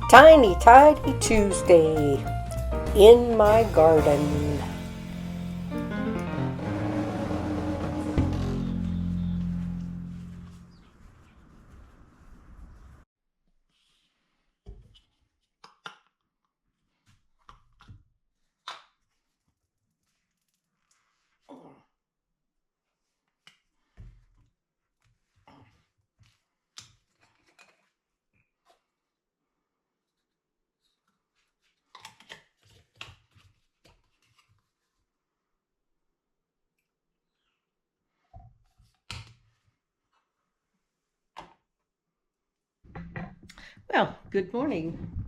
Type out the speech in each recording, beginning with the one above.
Tiny Tidy Tuesday in my garden. Well, good morning.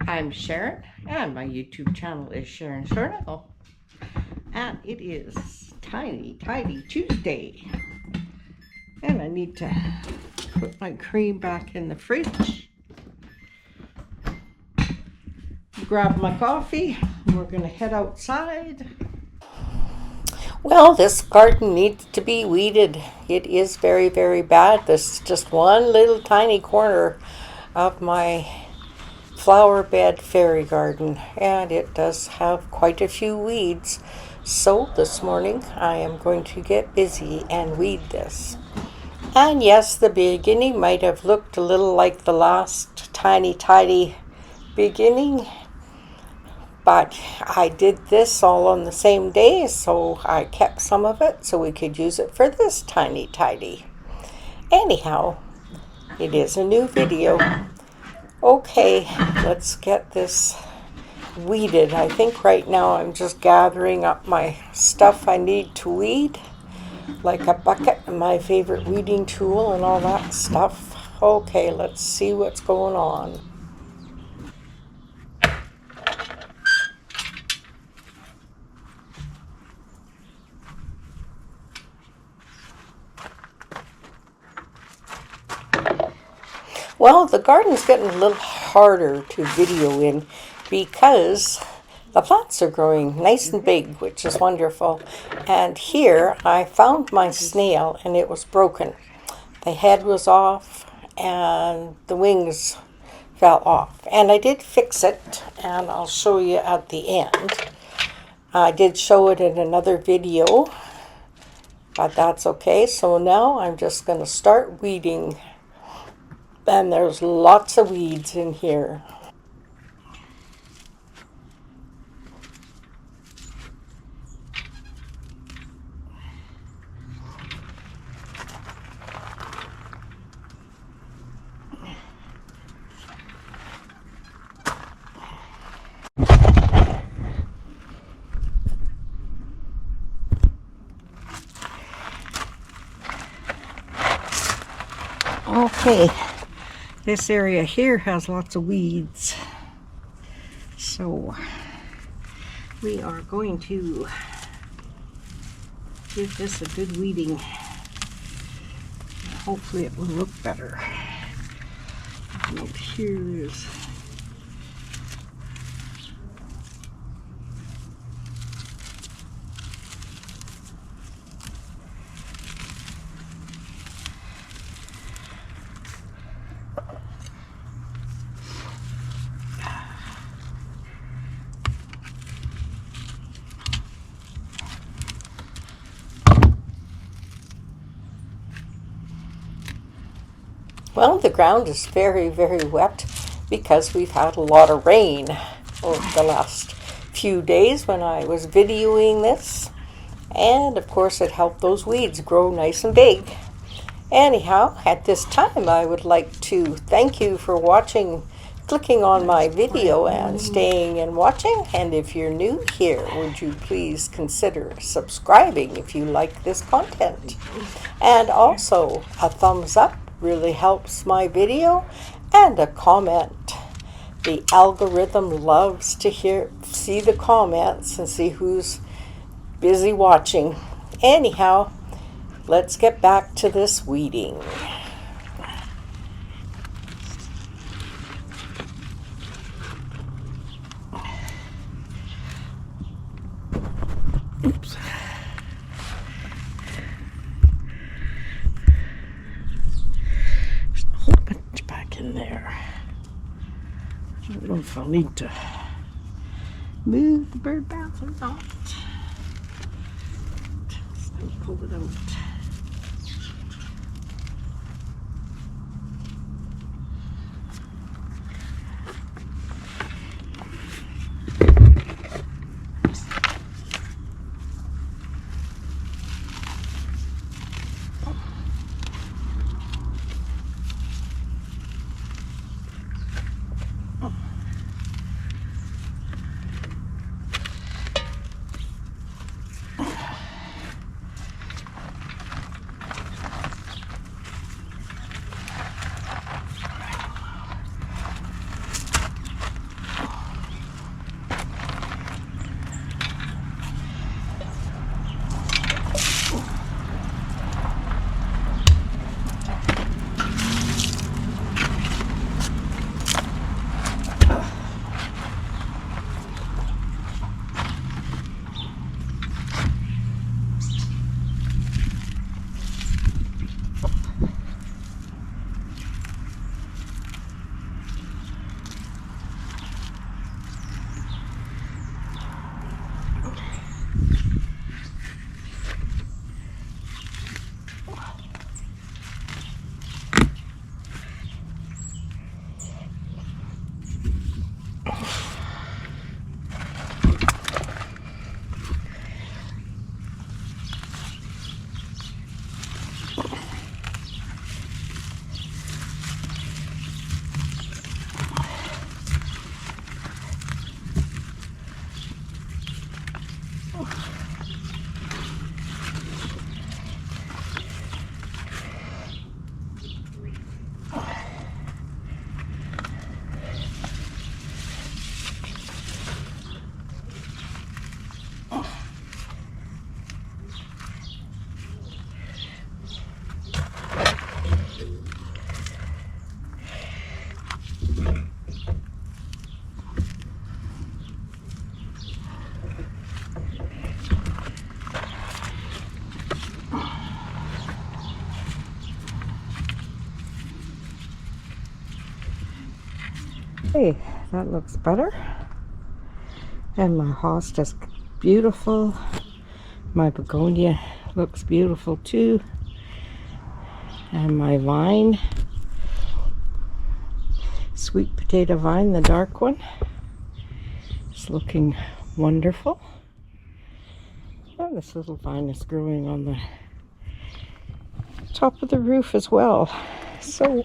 I'm Sharon, and my YouTube channel is Sharon Shernill. And it is Tiny Tidy Tuesday. And I need to put my cream back in the fridge. Grab my coffee. We're going to head outside. Well, this garden needs to be weeded. It is very, very bad. This is just one little tiny corner of my flower bed fairy garden, and it does have quite a few weeds. So this morning I am going to get busy and weed this. And yes, the beginning might have looked a little like the last Tiny Tidy beginning, but I did this all on the same day, so I kept some of it so we could use it for this Tiny Tidy. Anyhow, it is a new video. Okay, let's get this weeded. I think right now I'm just gathering up my stuff I need to weed, like a bucket and my favorite weeding tool and all that stuff. Okay, let's see what's going on. Well, the garden's getting a little harder to video in because the plants are growing nice and big, which is wonderful. And here I found my snail and it was broken. The head was off and the wings fell off. And I did fix it, and I'll show you at the end. I did show it in another video, but that's okay. So now I'm just going to start weeding. And there's lots of weeds in here. Okay, this area here has lots of weeds, so we are going to give this a good weeding. Hopefully it will look better. And here is well, the ground is very, very wet because we've had a lot of rain over the last few days when I was videoing this. And of course it helped those weeds grow nice and big. Anyhow, at this time I would like to thank you for watching, clicking on my video and staying and watching. And if you're new here, would you please consider subscribing if you like this content. And also a thumbs up really helps my video, and a comment. The algorithm loves to see the comments and see who's busy watching. Anyhow, let's get back to this weeding. Oops. There's a whole bunch back in there. I don't know if I'll need to move the bird bath or not. So pull it out. Hey, that looks better. And my hosta's beautiful. My begonia looks beautiful too. And my vine, sweet potato vine, the dark one, is looking wonderful. And this little vine is growing on the top of the roof as well. So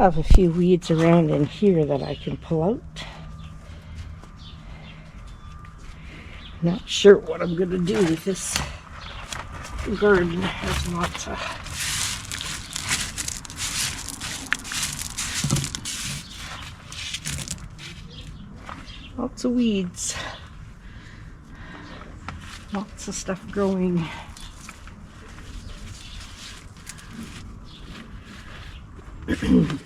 I have a few weeds around in here that I can pull out. Not sure what I'm going to do with this garden. There's lots of weeds. Lots of stuff growing. That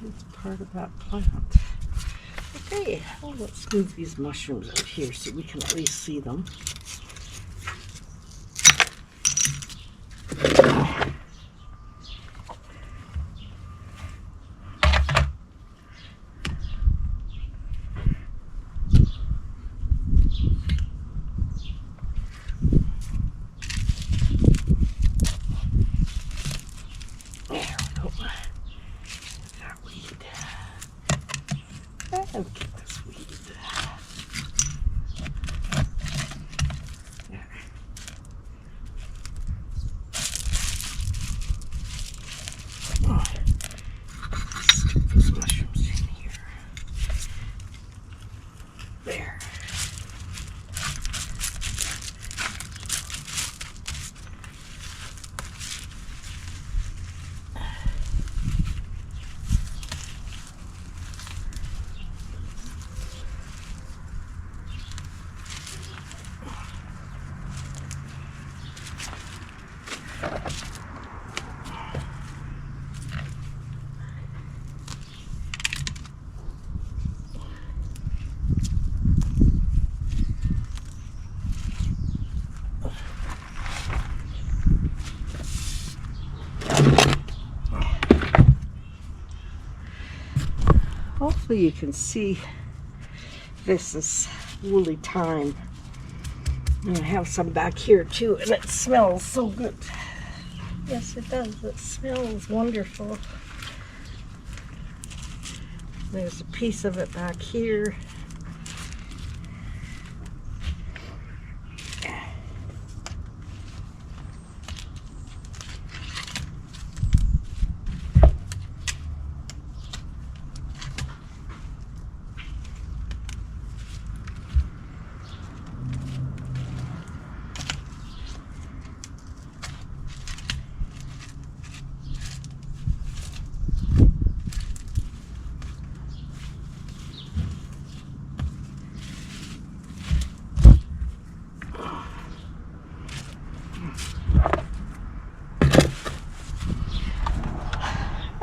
is part of that plant. Okay, well, let's move these mushrooms out here so we can at least see them. And get this weed. There. Oh. Stick those mushrooms in here. There. Hopefully you can see this is woolly thyme. And I have some back here too, and it smells so good. Yes, it does. It smells wonderful. There's a piece of it back here.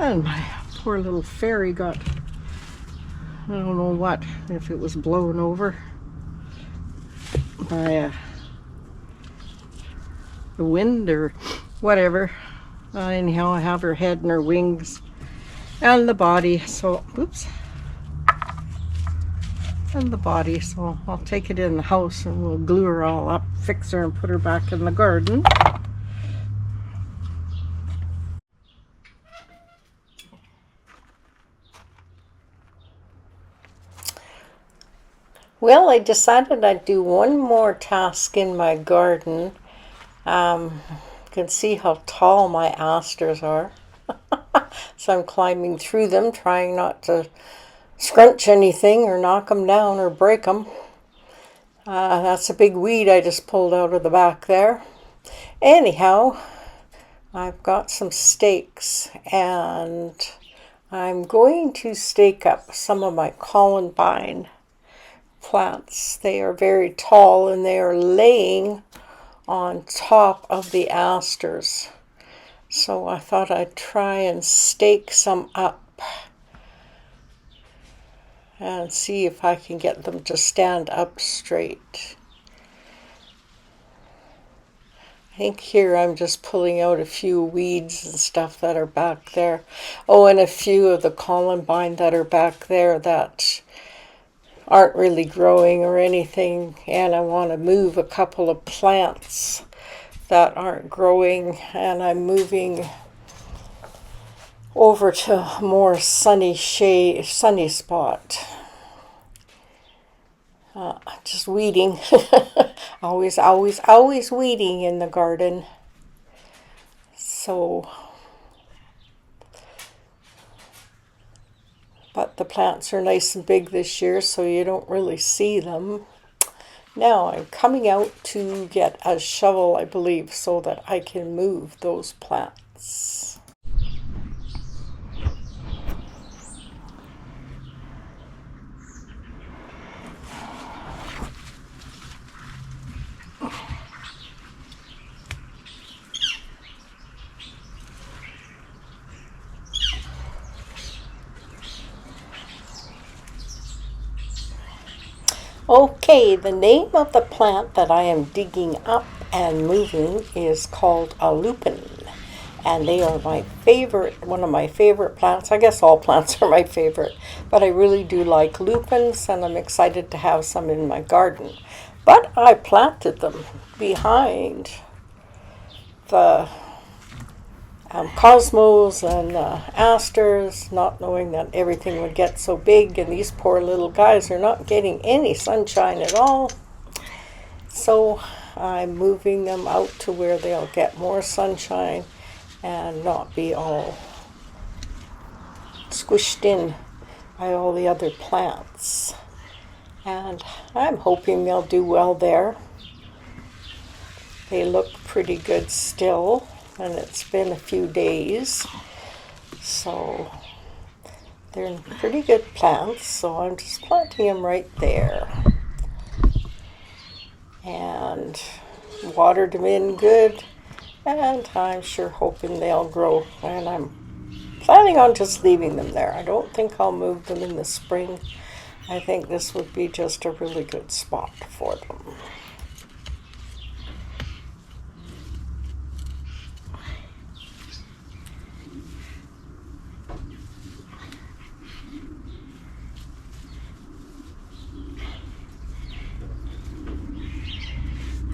And my poor little fairy got, I don't know what, if it was blown over by the wind or whatever. Anyhow, I have her head and her wings and the body, so, oops. And the body, so I'll take it in the house and we'll glue her all up, fix her and put her back in the garden. Well, I decided I'd do one more task in my garden. You can see how tall my asters are. So I'm climbing through them, trying not to scrunch anything or knock them down or break them. That's a big weed I just pulled out of the back there. Anyhow, I've got some stakes and I'm going to stake up some of my columbine plants. They are very tall and they are laying on top of the asters. So I thought I'd try and stake some up and see if I can get them to stand up straight. I think here I'm just pulling out a few weeds and stuff that are back there. Oh, and a few of the columbine that are back there that aren't really growing or anything, and I want to move a couple of plants that aren't growing, and I'm moving over to a more sunny spot. Just weeding. always weeding in the garden. So, but the plants are nice and big this year, so you don't really see them. Now I'm coming out to get a shovel, I believe, so that I can move those plants. Okay, the name of the plant that I am digging up and moving is called a lupin. And they are my favorite, one of my favorite plants. I guess all plants are my favorite, but I really do like lupins, and I'm excited to have some in my garden. But I planted them behind the cosmos and asters, not knowing that everything would get so big, and these poor little guys are not getting any sunshine at all. So I'm moving them out to where they'll get more sunshine and not be all squished in by all the other plants. And I'm hoping they'll do well there. They look pretty good still, and it's been a few days, so they're pretty good plants. So I'm just planting them right there and watered them in good, and I'm sure hoping they'll grow, and I'm planning on just leaving them there. I don't think I'll move them in the spring. I think this would be just a really good spot for them.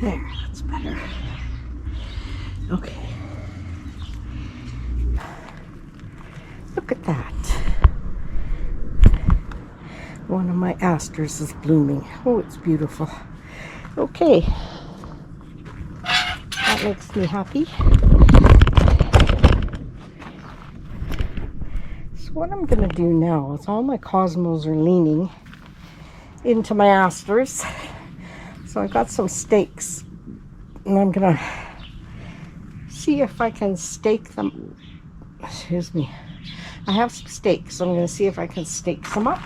There, that's better. Okay. Look at that. One of my asters is blooming. Oh, it's beautiful. Okay. That makes me happy. So what I'm going to do now is all my cosmos are leaning into my asters. So I got some stakes. And I'm going to see if I can stake them. Excuse me. I have some stakes, so I'm going to see if I can stake some up.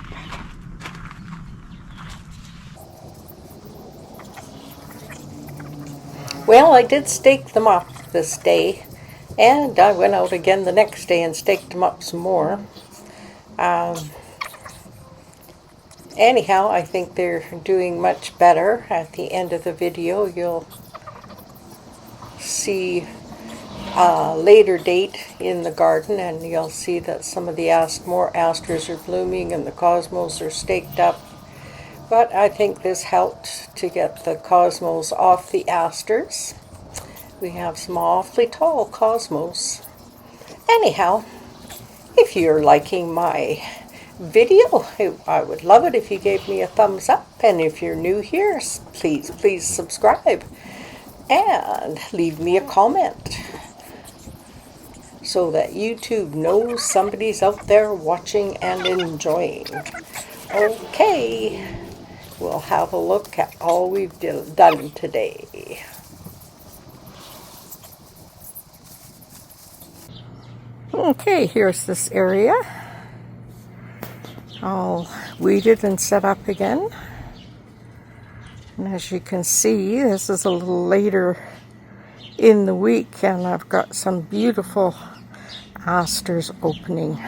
Well, I did stake them up this day, and I went out again the next day and staked them up some more. Anyhow, I think they're doing much better. At the end of the video, you'll see a later date in the garden, and you'll see that some of the more asters are blooming and the cosmos are staked up. But I think this helped to get the cosmos off the asters. We have some awfully tall cosmos. Anyhow, if you're liking my video, I would love it if you gave me a thumbs up. And if you're new here, please subscribe and leave me a comment so that YouTube knows somebody's out there watching and enjoying. Okay, we'll have a look at all we've done today. Okay, here's this area, all weeded and set up again. And as you can see, this is a little later in the week, and I've got some beautiful asters opening.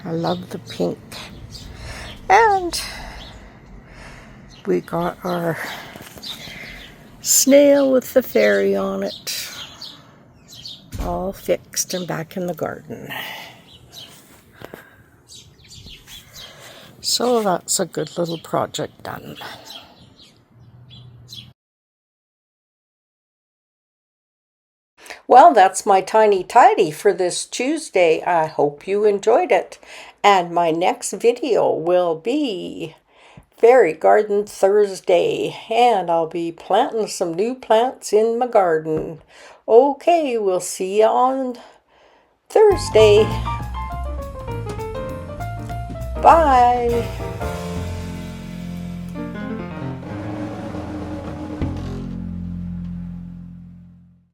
I love the pink. And we got our snail with the fairy on it, all fixed and back in the garden. So that's a good little project done. Well, that's my tiny tidy for this Tuesday. I hope you enjoyed it. And my next video will be Fairy Garden Thursday. And I'll be planting some new plants in my garden. Okay, we'll see you on Thursday. Bye.